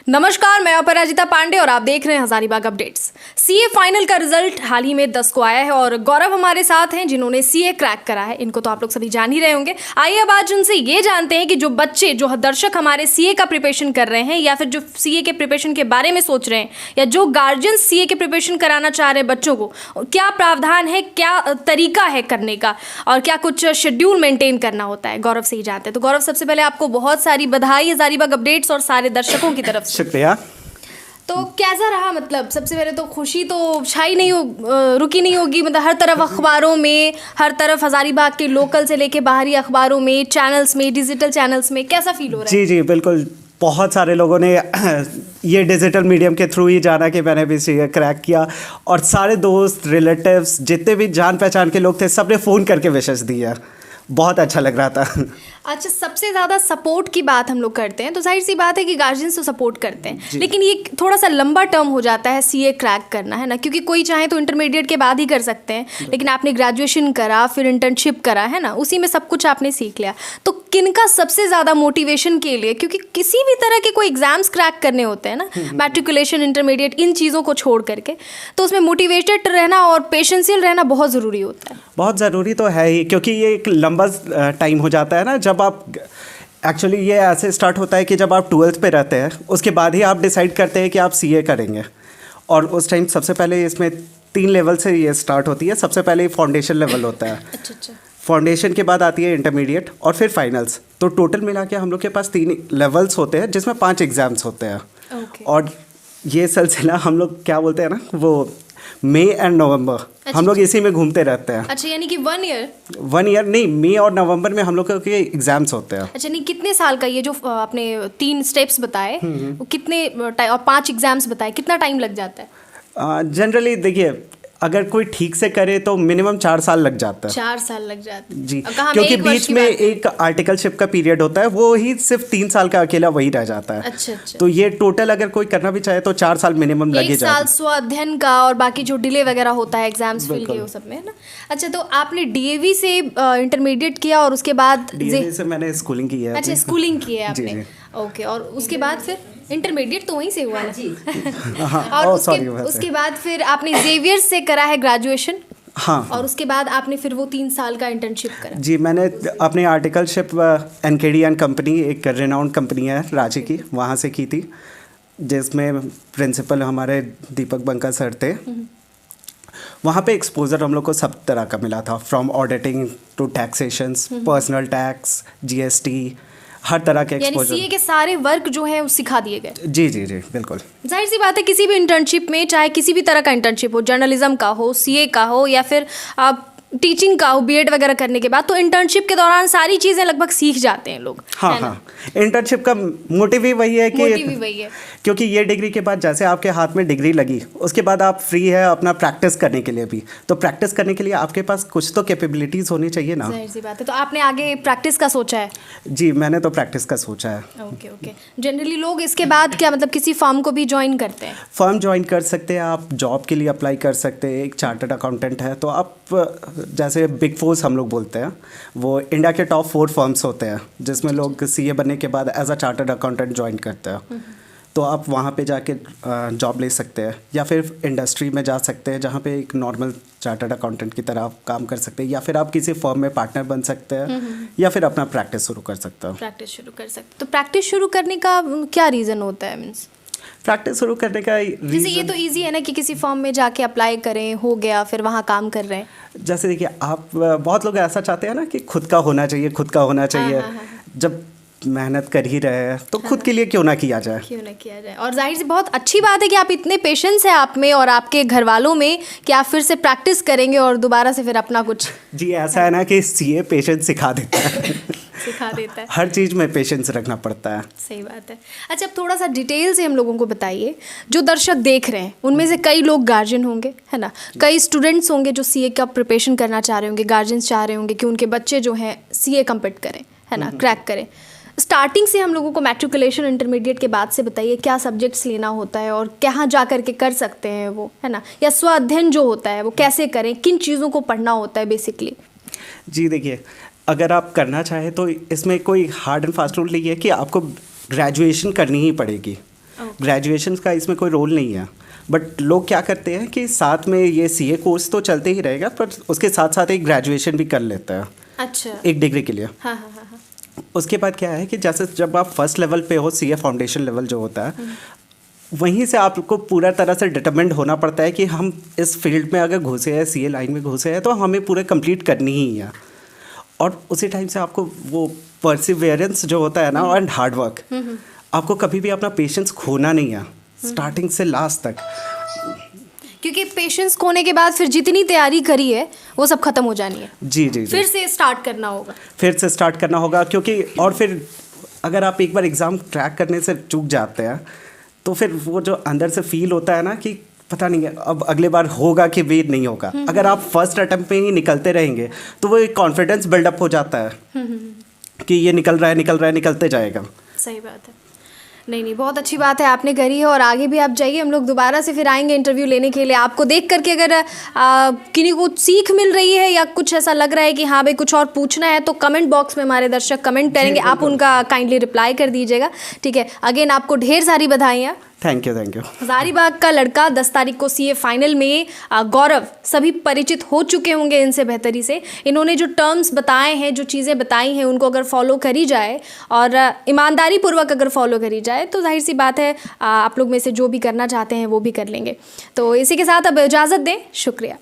नमस्कार, मैं अपराजिता पांडे और आप देख रहे हैं हजारीबाग अपडेट्स। सीए फाइनल का रिजल्ट हाल ही में 10 को आया है और गौरव हमारे साथ हैं जिन्होंने सीए क्रैक करा है। इनको तो आप लोग सभी जान ही रहे होंगे। आइए अब आज उनसे ये जानते हैं कि जो बच्चे, जो दर्शक हमारे सीए का प्रिपरेशन कर रहे हैं या फिर जो सीए के प्रिपरेशन के बारे में सोच रहे हैं या जो गार्जियन सीए के प्रिपरेशन कराना चाह रहे हैं बच्चों को, क्या प्रावधान है, क्या तरीका है करने का और क्या कुछ शेड्यूल मेंटेन करना होता है, गौरव से ही जानते हैं। तो गौरव, सबसे पहले आपको बहुत सारी बधाई हजारीबाग अपडेट्स और सारे दर्शकों की तरफ से। शुक्रिया। तो कैसा रहा? मतलब सबसे पहले तो खुशी तो छाई नहीं रुकी नहीं होगी। मतलब हर तरफ अखबारों में, हर तरफ हजारीबाग के लोकल से लेके बाहरी अखबारों में, चैनल्स में, डिजिटल चैनल्स में, कैसा फील हो रहा है? जी जी बिल्कुल, बहुत सारे लोगों ने ये डिजिटल मीडियम के थ्रू ही जाना कि मैंने भी सीए क्रैक किया, और सारे दोस्त, रिलेटिव्स, जितने भी जान पहचान के लोग थे, सबने फ़ोन करके विशेस दिया। बहुत अच्छा लग रहा था। अच्छा, सबसे ज़्यादा सपोर्ट की बात हम लोग करते हैं तो जाहिर सी बात है कि गार्जियंस तो सपोर्ट करते हैं, लेकिन ये थोड़ा सा लंबा टर्म हो जाता है सीए क्रैक करना, है ना? क्योंकि कोई चाहे तो इंटरमीडिएट के बाद ही कर सकते हैं, लेकिन आपने ग्रेजुएशन करा, फिर इंटर्नशिप करा, है ना? उसी में सब कुछ आपने सीख लिया। तो किनका सबसे ज़्यादा मोटिवेशन के लिए, क्योंकि किसी भी तरह के कोई एग्जाम्स क्रैक करने होते हैं ना, मैट्रिकुलेशन, इंटरमीडिएट, इन चीज़ों को छोड़ करके, तो उसमें मोटिवेटेड रहना और पेशेंशियल रहना बहुत ज़रूरी होता है। बहुत ज़रूरी तो है ही, क्योंकि ये एक लंबा टाइम हो जाता है ना। जब आप एक्चुअली ये ऐसे स्टार्ट होता है कि जब आप 12th पे रहते हैं, उसके बाद ही आप डिसाइड करते हैं कि आप सीए करेंगे। और उस टाइम सबसे पहले इसमें 3 लेवल से ये स्टार्ट होती है। सबसे पहले फाउंडेशन लेवल होता है। अच्छा। फाउंडेशन के बाद आती है इंटरमीडिएट और फिर फाइनल्स। तो टोटल मिला के हम लोग के पास 3 लेवल्स होते हैं, जिसमें 5 एग्ज़ाम्स होते हैं। और ये सिलसिला हम लोग क्या बोलते हैं ना, वो मई एंड नवंबर, हम लोग इसी में घूमते रहते हैं। अच्छा, यानी कि 1 ईयर नहीं, मई और नवंबर में हम लोग के एग्जाम्स होते हैं। अच्छा, नहीं, कितने साल का ये जो आपने 3 स्टेप्स बताए, वो कितने और 5 एग्जाम्स बताए, कितना टाइम लग जाता है? जनरली देखिए, अगर कोई ठीक से करे तो मिनिमम 4 साल लग जाता है। 4 साल लग जाते हैं जी, क्योंकि बीच में एक आर्टिकलशिप का पीरियड होता है, वो ही सिर्फ 3 साल का अकेला वही रह जाता है। अच्छा। तो ये टोटल अगर कोई करना भी चाहे तो 4 साल मिनिमम लगे जाते हैं। 1 साल स्व अध्ययन का और बाकी जो डिले वगैरह होता है एग्जाम्स फिल के, वो सब में, है ना? अच्छा, तो आपने डीएवी से इंटरमीडिएट किया और उसके बाद डीएवी से मैंने स्कूलिंग की है। अच्छा, स्कूलिंग की है आपने। जी। ओके, और उसके बाद फिर इंटरमीडिएट तो वहीं से हुआ ना? हाँ, और उसके बाद फिर आपने जेवियर से करा है ग्रेजुएशन। हाँ। और उसके बाद आपने फिर वो 3 साल का इंटर्नशिप करा। जी, मैंने अपनी आर्टिकलशिप एनकेडी एंड कंपनी, एक रेनाउंड कंपनी है रांची की, वहाँ से की थी, जिसमें प्रिंसिपल हमारे दीपक बंका सर थे। वहाँ पे एक्सपोजर हम लोग को सब तरह का मिला था, from auditing to taxations, personal tax, GST, हर तरह के एक्सपोजर। सीए के सारे वर्क जो है वो सिखा दिए गए। जी जी जी बिल्कुल। जाहिर सी बात है, किसी भी इंटर्नशिप में, चाहे किसी भी तरह का इंटर्नशिप हो, जर्नलिज्म का हो, सीए का हो या फिर आप टीचिंग का हो, बीएड वगैरह करने के बाद, तो इंटर्नशिप के दौरान सारी चीज़ें लगभग सीख जाते हैं लोग। हाँ, इंटर्नशिप का मोटिव ही वही है कि क्योंकि ये डिग्री के बाद जैसे आपके हाथ में डिग्री लगी, उसके बाद आप फ्री है अपना प्रैक्टिस करने के लिए भी। तो प्रैक्टिस करने के लिए आपके पास कुछ तो कैपेबिलिटीज़ होनी चाहिए ना। जाहिर सी बात है। तो आपने आगे प्रैक्टिस का सोचा है? जी, मैंने तो प्रैक्टिस का सोचा है। ओके। जनरली लोग इसके बाद क्या, मतलब किसी फर्म को भी ज्वाइन करते हैं? फर्म ज्वाइन कर सकते हैं, आप जॉब के लिए अप्लाई कर सकते हैं। एक चार्टर्ड अकाउंटेंट है तो आप, जैसे बिग 4 हम लोग बोलते हैं, वो इंडिया के टॉप 4 फर्म्स होते हैं, जिसमें लोग सीए बनने के बाद as a chartered accountant join करते हैं। तो आप वहाँ पे जाके जॉब ले सकते हैं, या फिर इंडस्ट्री में जा सकते हैं जहाँ पे एक नॉर्मल चार्टर्ड अकाउंटेंट की तरह आप काम कर सकते हैं, या फिर आप किसी फर्म में पार्टनर बन सकते हैं, या फिर अपना प्रैक्टिस शुरू कर सकते हैं। तो प्रैक्टिस शुरू करने का क्या रीज़न होता है? मीन्स प्रैक्टिस शुरू करने का जैसे ये तो इजी है ना कि किसी फर्म में जाके अप्लाई करें, हो गया, फिर वहाँ काम कर रहे हैं। जैसे देखिए, आप बहुत लोग ऐसा चाहते हैं ना कि खुद का होना चाहिए। जब मेहनत कर ही रहे हैं तो खुद के लिए क्यों ना किया जाए। और जाहिर सी बहुत अच्छी बात है कि आप इतने पेशेंस है आप में और आपके घर वालों में कि आप फिर से प्रैक्टिस करेंगे और दोबारा से फिर अपना कुछ। जी, ऐसा है ना कि सीए पेशेंस सिखा देता है। हर चीज़ में पेशेंस रखना पड़ता है। सही बात है। अच्छा, अब थोड़ा सा डिटेल से हम लोगों को बताइए, जो दर्शक देख रहे हैं उनमें से कई लोग गार्जियन होंगे, है ना? कई स्टूडेंट्स होंगे जो सीए का प्रिपरेशन करना चाह रहे होंगे, गार्जियंस चाह रहे होंगे कि उनके बच्चे जो हैं सीए कम्पीट करें, है ना, क्रैक करें। स्टार्टिंग से हम लोगों को मैट्रिकुलेशन, इंटरमीडिएट के बाद से बताइए क्या सब्जेक्ट्स लेना होता है और कहाँ जा कर के कर सकते हैं वो, है ना? या स्व अध्ययन जो होता है वो कैसे करें, किन चीज़ों को पढ़ना होता है बेसिकली? जी देखिए, अगर आप करना चाहें तो इसमें कोई हार्ड एंड फास्ट रूल नहीं है कि आपको ग्रेजुएशन करनी ही पड़ेगी। ग्रेजुएशन का इसमें कोई रोल नहीं है, बट लोग क्या करते हैं कि साथ में ये सीए कोर्स तो चलते ही रहेगा, पर उसके साथ साथ एक ग्रेजुएशन भी कर लेता है अच्छा। एक डिग्री के लिए। हाँ हाँ हाँ हाँ। उसके बाद क्या है कि जैसे जब आप फर्स्ट लेवल पे हो, सीए फाउंडेशन लेवल जो होता है, वहीं से आपको पूरा तरह से डिटरमिन्ड होना पड़ता है कि हम इस फील्ड में अगर घुसे हैं, सीए लाइन में घुसे हैं, तो हमें पूरे कंप्लीट करनी ही है। और उसी टाइम से आपको वो परसिवियरेंस जो होता है ना, एंड हार्ड वर्क, आपको कभी भी अपना पेशेंस खोना नहीं है स्टार्टिंग से लास्ट तक। क्योंकि पेशेंस खोने के बाद फिर जितनी तैयारी करी है वो सब खत्म हो जानी है। जी जी जी, फिर से स्टार्ट करना होगा। फिर से स्टार्ट करना होगा, क्योंकि और फिर अगर आप एक बार एग्ज़ाम क्रैक करने से चूक जाते हैं, तो फिर वो जो अंदर से फील होता है ना कि पता नहीं है अब अगले बार होगा कि भी नहीं होगा। अगर आप फर्स्ट अटेम्प्ट में ही निकलते रहेंगे तो वो एक कॉन्फिडेंस बिल्डअप हो जाता है कि ये निकल रहा है, निकलते जाएगा। सही बात है। नहीं, बहुत अच्छी बात है आपने करी है, और आगे भी आप जाइए। हम लोग दोबारा से फिर आएंगे इंटरव्यू लेने के लिए। आपको देख करके अगर किन्हीं को सीख मिल रही है या कुछ ऐसा लग रहा है कि हाँ भाई कुछ और पूछना है, तो कमेंट बॉक्स में हमारे दर्शक कमेंट करेंगे, आप उनका काइंडली रिप्लाई कर दीजिएगा। ठीक है, अगेन आपको ढेर सारी बधाइयाँ। Thank you. हजारीबाग का लड़का 10 तारीख को सीए फाइनल में गौरव, सभी परिचित हो चुके होंगे इनसे बेहतरी से। इन्होंने जो टर्म्स बताए हैं, जो चीज़ें बताई हैं, उनको अगर फॉलो करी जाए और ईमानदारी पूर्वक अगर फॉलो करी जाए तो जाहिर सी बात है आप लोग में से जो भी करना चाहते हैं वो भी कर लेंगे। तो इसी के साथ अब इजाज़त दें, शुक्रिया।